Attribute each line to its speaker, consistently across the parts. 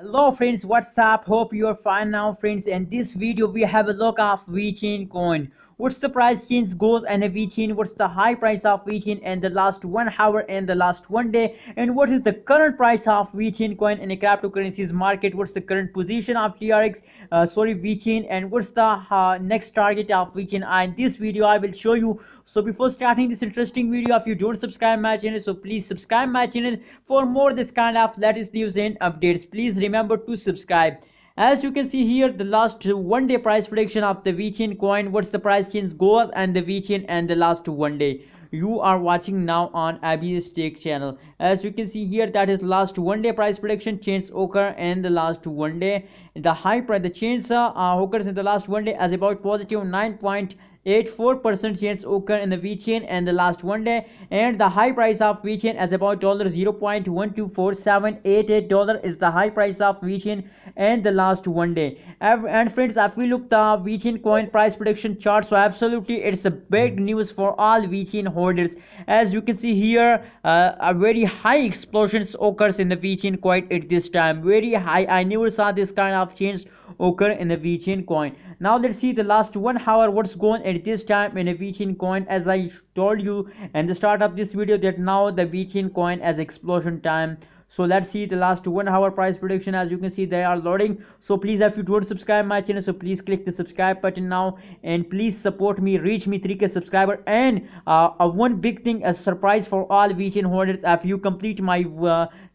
Speaker 1: Hello friends, what's up? Hope you are fine now friends. In this video we have a look of Vechain coin. What's the price change goes and a Vechain, what's the high price of Vechain and the last 1 hour and the last 1 day, and what is the current price of Vechain coin in a cryptocurrencies market, what's the current position of TRX, Vechain, and what's the next target of Vechain. In this video I will show you. So before starting this interesting video, if you don't subscribe my channel, so please subscribe my channel for more this kind of latest news and updates. Please remember to subscribe. As you can see here, the last 1 day price prediction of the Vechain coin, what's the price change goes and the Vechain and the last 1 day. You are watching now on Abhi's Tech channel. As you can see here, that is last 1 day price prediction change occur in the last 1 day. The high price, the change occurs in the last 1 day as about positive 9.84% change occur in the Vechain and the last 1 day, and the high price of Vechain as about $0.124788 is the high price of Vechain and the last 1 day. And friends, if we look the Vechain coin price prediction chart, so absolutely it's a big news for all Vechain holders. As you can see here, a very high explosions occurs in the Vechain coin at this time. Very high. I never saw this kind of change occur in the Vechain coin. Now let's see the last 1 hour what's going at this time in a Vechain coin. As I told you in the start of this video that now the Vechain coin has explosion time. So let's see the last 1 hour price prediction. As you can see, they are loading. So please, if you don't subscribe my channel, so please click the subscribe button now, and please support me, reach me 3k subscriber. And one big thing, a surprise for all Vechain holders, if you complete my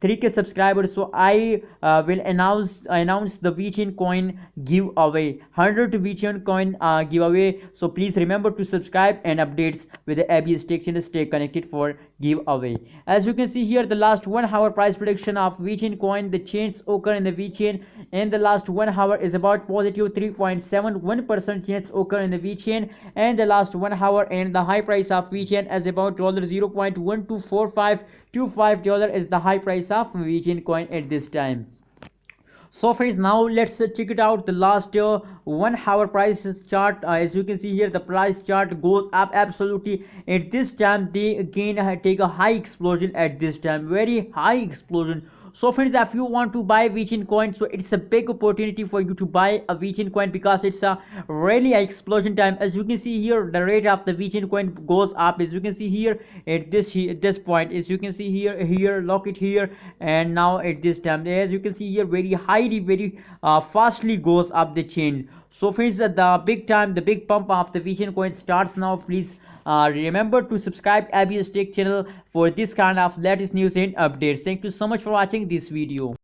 Speaker 1: 3k subscribers, so I will announce the Vechain coin giveaway, 100 Vechain coin giveaway. So please remember to subscribe and updates with the Abhi's Tech channel. Stay connected for giveaway. As you can see here, the last 1 hour price prediction of Vechain coin, the change occur in the Vechain in the last 1 hour is about positive 3.71% change occur in the Vechain and the last 1 hour, and the high price of Vechain is about $0.124525 is the high price of Vechain coin at this time. So friends, now let's check it out the last 1 hour price chart. As you can see here, the price chart goes up absolutely at this time. They again take a high explosion at this time, very high explosion. So friends, if you want to buy Vechain coin, so it's a big opportunity for you to buy a Vechain coin because it's a really explosion time. As you can see here, the rate of the Vechain coin goes up. As you can see here at this point, as you can see here lock it here, and now at this time, as you can see here, very highly, very fastly goes up the chain. So friends, the big time, the big pump of the Vechain coin starts now. Please remember to subscribe Abhi's Tech channel for this kind of latest news and updates. Thank you so much for watching this video.